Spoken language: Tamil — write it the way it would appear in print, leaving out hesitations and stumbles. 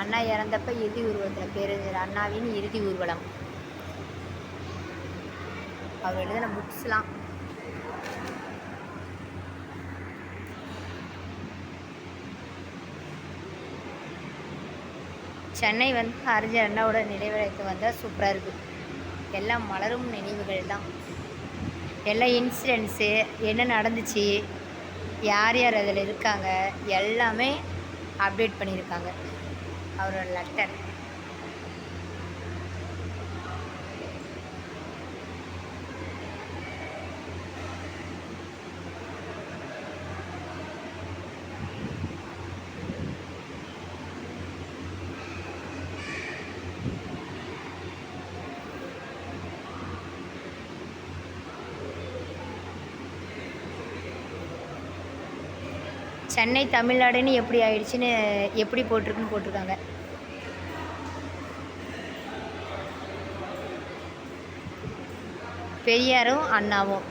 அண்ணா இறந்தப்ப இறுதி ஊர்வலத்தில் பேரறிஞர் அண்ணாவின் இறுதி ஊர்வலம். அவர் எழுதின புக்ஸ்லாம். சென்னை வந்து அறிஞர் அண்ணாவோட நினைவிடத்துக்கு வந்தால் சூப்பராக இருக்குது. எல்லாம் மலரும் நினைவுகள் தான். எல்லா இன்சிடென்ட்ஸு என்ன நடந்துச்சு, யார் யார் அதில் இருக்காங்க எல்லாமே அப்டேட் பண்ணியிருக்காங்க. அவரோட லெட்டர். சென்னை தமிழ்நாடுன்னு எப்படி ஆயிடுச்சுன்னு எப்படி போட்டிருக்குன்னு போட்டிருக்காங்க. பெரியாரும் அண்ணாவும்